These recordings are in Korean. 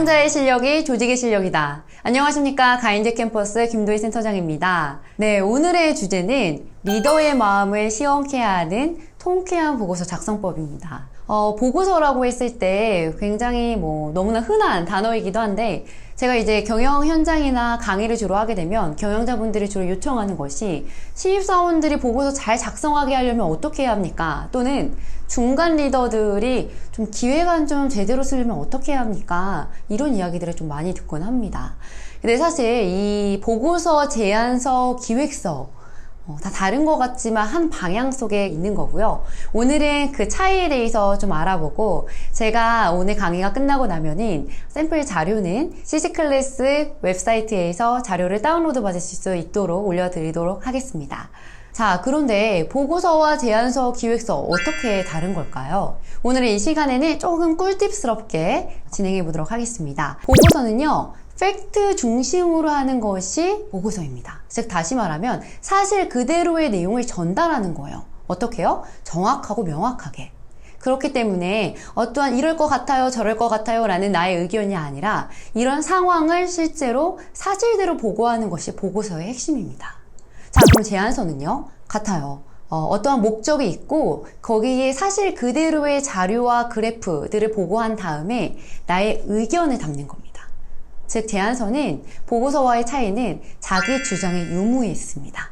경영자의 실력이 조직의 실력이다. 안녕하십니까. 가인제 캠퍼스 김도희 센터장입니다. 네, 오늘의 주제는 리더의 마음을 시원케 하는 통쾌한 보고서 작성법입니다. 보고서라고 했을 때 굉장히 너무나 흔한 단어이기도 한데 제가 이제 경영 현장이나 강의를 주로 하게 되면 경영자분들이 주로 요청하는 것이 신입사원들이 보고서 잘 작성하게 하려면 어떻게 해야 합니까? 또는 중간 리더들이 좀 기획안 좀 제대로 쓰려면 어떻게 해야 합니까? 이런 이야기들을 좀 많이 듣곤 합니다. 근데 사실 이 보고서, 제안서, 기획서 다 다른 것 같지만 한 방향 속에 있는 거고요. 오늘은 그 차이에 대해서 좀 알아보고 제가 오늘 강의가 끝나고 나면은 샘플 자료는 CC클래스 웹사이트에서 자료를 다운로드 받으실 수 있도록 올려드리도록 하겠습니다. 자, 그런데 보고서와 제안서, 기획서 어떻게 다른 걸까요? 오늘 이 시간에는 조금 꿀팁스럽게 진행해 보도록 하겠습니다. 보고서는요, 팩트 중심으로 하는 것이 보고서입니다. 즉 다시 말하면 사실 그대로의 내용을 전달하는 거예요. 어떻게요? 정확하고 명확하게. 그렇기 때문에 어떠한 이럴 것 같아요, 저럴 것 같아요 라는 나의 의견이 아니라 이런 상황을 실제로 사실대로 보고하는 것이 보고서의 핵심입니다. 자, 그럼 제안서는요? 같아요. 어떠한 목적이 있고 거기에 사실 그대로의 자료와 그래프들을 보고한 다음에 나의 의견을 담는 겁니다. 즉 제안서는 보고서와의 차이는 자기 주장의 유무에 있습니다.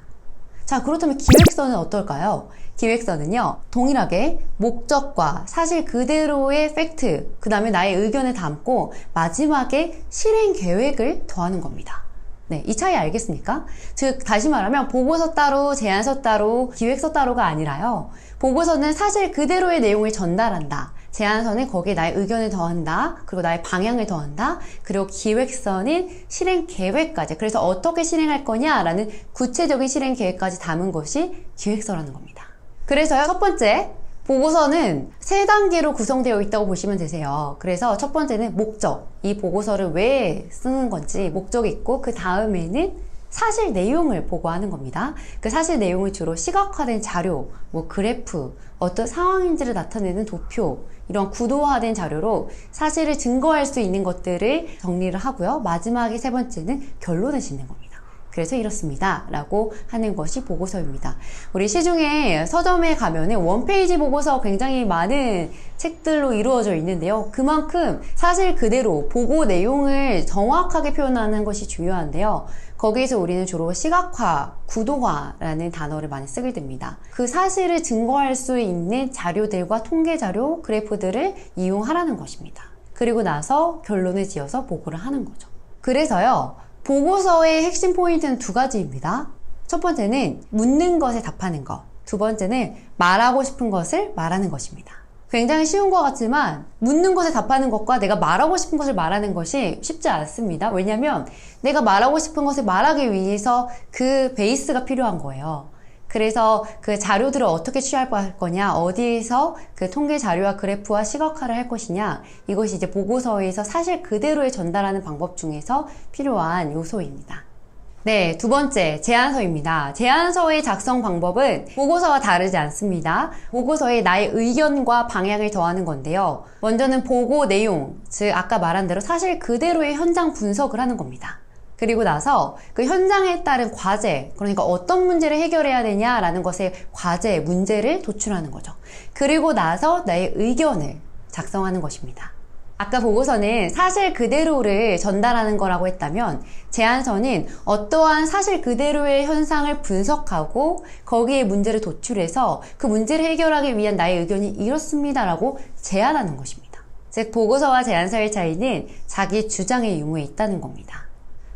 자, 그렇다면 기획서는 어떨까요? 기획서는요, 동일하게 목적과 사실 그대로의 팩트, 그 다음에 나의 의견을 담고 마지막에 실행 계획을 더하는 겁니다. 네, 이 차이 알겠습니까? 즉 다시 말하면 보고서 따로, 제안서 따로, 기획서 따로가 아니라요. 보고서는 사실 그대로의 내용을 전달한다. 제안서는 거기에 나의 의견을 더한다. 그리고 나의 방향을 더한다. 그리고 기획서는 실행 계획까지. 그래서 어떻게 실행할 거냐라는 구체적인 실행 계획까지 담은 것이 기획서라는 겁니다. 그래서요, 첫 번째, 보고서는 3단계로 구성되어 있다고 보시면 되세요. 그래서 첫 번째는 목적. 이 보고서를 왜 쓰는 건지 목적이 있고 그 다음에는 사실 내용을 보고하는 겁니다. 그 사실 내용을 주로 시각화된 자료, 그래프, 어떤 상황인지를 나타내는 도표, 이런 구도화된 자료로 사실을 증거할 수 있는 것들을 정리를 하고요. 마지막에 세 번째는 결론을 짓는 겁니다. 그래서 이렇습니다 라고 하는 것이 보고서입니다. 우리 시중에 서점에 가면은 원페이지 보고서 굉장히 많은 책들로 이루어져 있는데요. 그만큼 사실 그대로 보고 내용을 정확하게 표현하는 것이 중요한데요. 거기에서 우리는 주로 시각화, 구도화라는 단어를 많이 쓰게 됩니다. 그 사실을 증거할 수 있는 자료들과 통계 자료, 그래프들을 이용하라는 것입니다. 그리고 나서 결론을 지어서 보고를 하는 거죠. 그래서요, 보고서의 핵심 포인트는 2가지입니다. 첫 번째는 묻는 것에 답하는 것. 두 번째는 말하고 싶은 것을 말하는 것입니다. 굉장히 쉬운 것 같지만 묻는 것에 답하는 것과 내가 말하고 싶은 것을 말하는 것이 쉽지 않습니다. 왜냐하면 내가 말하고 싶은 것을 말하기 위해서 그 베이스가 필요한 거예요. 그래서 그 자료들을 어떻게 취할 거냐, 어디에서 그 통계 자료와 그래프와 시각화를 할 것이냐, 이것이 이제 보고서에서 사실 그대로의 전달하는 방법 중에서 필요한 요소입니다. 네, 2번째, 제안서입니다. 제안서의 작성 방법은 보고서와 다르지 않습니다. 보고서에 나의 의견과 방향을 더하는 건데요. 먼저는 보고 내용, 즉 아까 말한 대로 사실 그대로의 현장 분석을 하는 겁니다. 그리고 나서 그 현장에 따른 과제, 그러니까 어떤 문제를 해결해야 되냐라는 것의 과제, 문제를 도출하는 거죠. 그리고 나서 나의 의견을 작성하는 것입니다. 아까 보고서는 사실 그대로를 전달하는 거라고 했다면 제안서는 어떠한 사실 그대로의 현상을 분석하고 거기에 문제를 도출해서 그 문제를 해결하기 위한 나의 의견이 이렇습니다라고 제안하는 것입니다. 즉 보고서와 제안서의 차이는 자기 주장의 유무에 있다는 겁니다.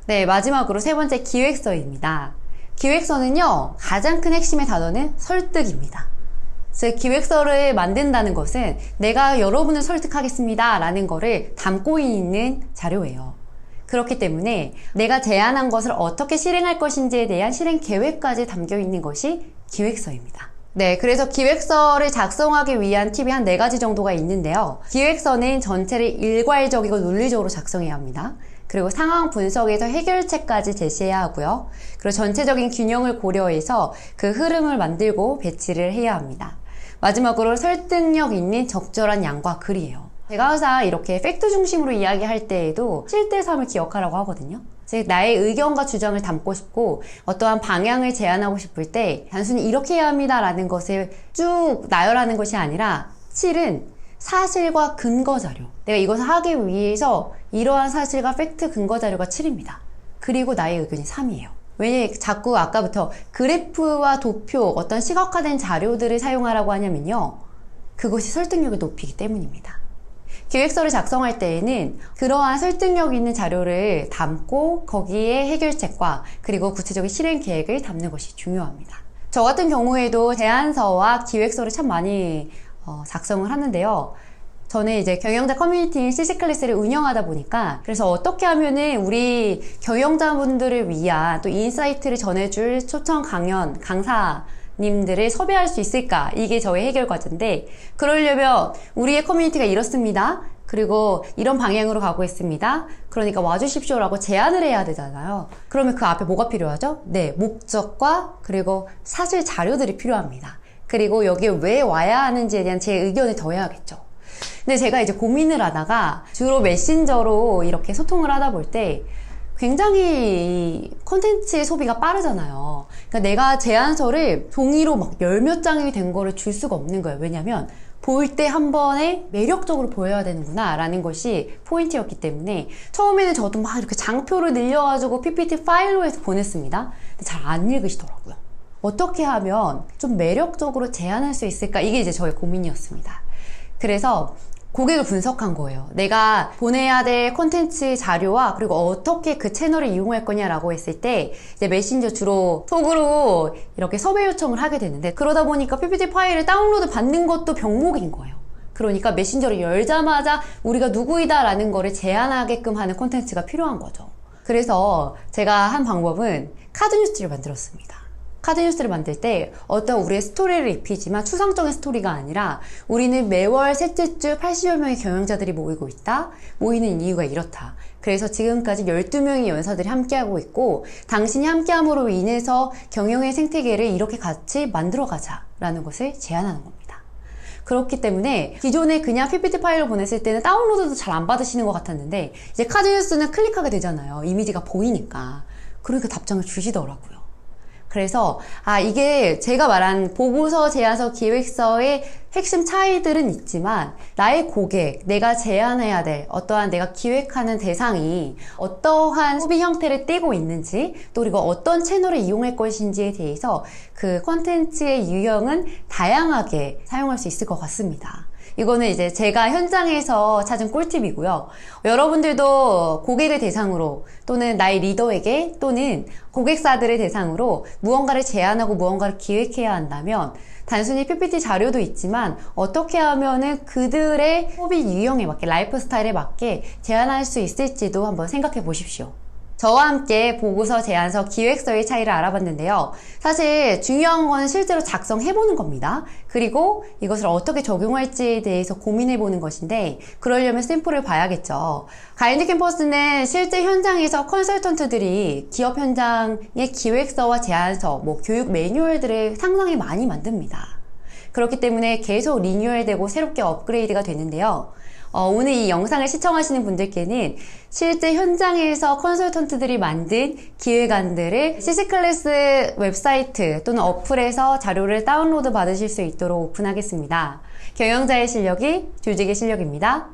네, 마지막으로 3번째 기획서입니다. 기획서는요, 가장 큰 핵심의 단어는 설득입니다. 즉 기획서를 만든다는 것은 내가 여러분을 설득하겠습니다 라는 거를 담고 있는 자료예요. 그렇기 때문에 내가 제안한 것을 어떻게 실행할 것인지에 대한 실행 계획까지 담겨 있는 것이 기획서입니다. 네, 그래서 기획서를 작성하기 위한 팁이 한 4가지 정도가 있는데요. 기획서는 전체를 일괄적이고 논리적으로 작성해야 합니다. 그리고 상황 분석에서 해결책까지 제시해야 하고요. 그리고 전체적인 균형을 고려해서 그 흐름을 만들고 배치를 해야 합니다. 마지막으로 설득력 있는 적절한 양과 글이에요. 제가 항상 이렇게 팩트 중심으로 이야기할 때에도 7대 3을 기억하라고 하거든요. 즉 나의 의견과 주장을 담고 싶고 어떠한 방향을 제안하고 싶을 때 단순히 이렇게 해야 합니다 라는 것을 쭉 나열하는 것이 아니라 7은 사실과 근거 자료, 내가 이것을 하기 위해서 이러한 사실과 팩트 근거 자료가 7입니다. 그리고 나의 의견이 3이에요. 왜 자꾸 아까부터 그래프와 도표, 어떤 시각화된 자료들을 사용하라고 하냐면요, 그것이 설득력을 높이기 때문입니다. 기획서를 작성할 때에는 그러한 설득력 있는 자료를 담고 거기에 해결책과 그리고 구체적인 실행 계획을 담는 것이 중요합니다. 저 같은 경우에도 제안서와 기획서를 참 많이 작성을 하는데요. 저는 이제 경영자 커뮤니티인 CC클래스를 운영하다 보니까 그래서 어떻게 하면은 우리 경영자분들을 위한 또 인사이트를 전해줄 초청 강연, 강사님들을 섭외할 수 있을까? 이게 저의 해결 과제인데, 그러려면 우리의 커뮤니티가 이렇습니다. 그리고 이런 방향으로 가고 있습니다. 그러니까 와주십시오라고 제안을 해야 되잖아요. 그러면 그 앞에 뭐가 필요하죠? 네, 목적과 그리고 사실 자료들이 필요합니다. 그리고 여기에 왜 와야 하는지에 대한 제 의견을 더해야겠죠. 근데 제가 이제 고민을 하다가 주로 메신저로 이렇게 소통을 하다 볼 때 굉장히 콘텐츠의 소비가 빠르잖아요. 그러니까 내가 제안서를 종이로 막 열 몇 장이 된 거를 줄 수가 없는 거예요. 왜냐면 볼 때 한 번에 매력적으로 보여야 되는구나 라는 것이 포인트였기 때문에 처음에는 저도 막 이렇게 장표를 늘려가지고 PPT 파일로 해서 보냈습니다. 근데 잘 안 읽으시더라고요. 어떻게 하면 좀 매력적으로 제안할 수 있을까? 이게 이제 저의 고민이었습니다. 그래서 고객을 분석한 거예요. 내가 보내야 될 콘텐츠 자료와 그리고 어떻게 그 채널을 이용할 거냐라고 했을 때 이제 메신저 주로 톡으로 이렇게 섭외 요청을 하게 되는데, 그러다 보니까 PPT 파일을 다운로드 받는 것도 병목인 거예요. 그러니까 메신저를 열자마자 우리가 누구이다 라는 거를 제안하게끔 하는 콘텐츠가 필요한 거죠. 그래서 제가 한 방법은 카드뉴스를 만들었습니다. 카드뉴스를 만들 때 어떤 우리의 스토리를 입히지만 추상적인 스토리가 아니라 우리는 매월 셋째 주 80여 명의 경영자들이 모이고 있다. 모이는 이유가 이렇다. 그래서 지금까지 12명의 연사들이 함께하고 있고 당신이 함께함으로 인해서 경영의 생태계를 이렇게 같이 만들어가자 라는 것을 제안하는 겁니다. 그렇기 때문에 기존에 그냥 PPT 파일로 보냈을 때는 다운로드도 잘 안 받으시는 것 같았는데 이제 카드뉴스는 클릭하게 되잖아요. 이미지가 보이니까. 그러니까 답장을 주시더라고요. 그래서 이게 제가 말한 보고서, 제안서, 기획서의 핵심 차이들은 있지만 나의 고객, 내가 제안해야 될 어떠한 내가 기획하는 대상이 어떠한 소비 형태를 띠고 있는지, 또 그리고 어떤 채널을 이용할 것인지에 대해서 그 콘텐츠의 유형은 다양하게 사용할 수 있을 것 같습니다. 이거는 이제 제가 현장에서 찾은 꿀팁이고요. 여러분들도 고객을 대상으로 또는 나의 리더에게 또는 고객사들을 대상으로 무언가를 제안하고 무언가를 기획해야 한다면 단순히 PPT 자료도 있지만 어떻게 하면은 그들의 소비 유형에 맞게, 라이프 스타일에 맞게 제안할 수 있을지도 한번 생각해 보십시오. 저와 함께 보고서, 제안서, 기획서의 차이를 알아봤는데요. 사실 중요한 건 실제로 작성해보는 겁니다. 그리고 이것을 어떻게 적용할지에 대해서 고민해보는 것인데, 그러려면 샘플을 봐야겠죠. 가인드 캠퍼스는 실제 현장에서 컨설턴트들이 기업 현장의 기획서와 제안서, 교육 매뉴얼들을 상당히 많이 만듭니다. 그렇기 때문에 계속 리뉴얼되고 새롭게 업그레이드가 되는데요. 오늘 이 영상을 시청하시는 분들께는 실제 현장에서 컨설턴트들이 만든 기획안들을 CC클래스 웹사이트 또는 어플에서 자료를 다운로드 받으실 수 있도록 오픈하겠습니다. 경영자의 실력이 조직의 실력입니다.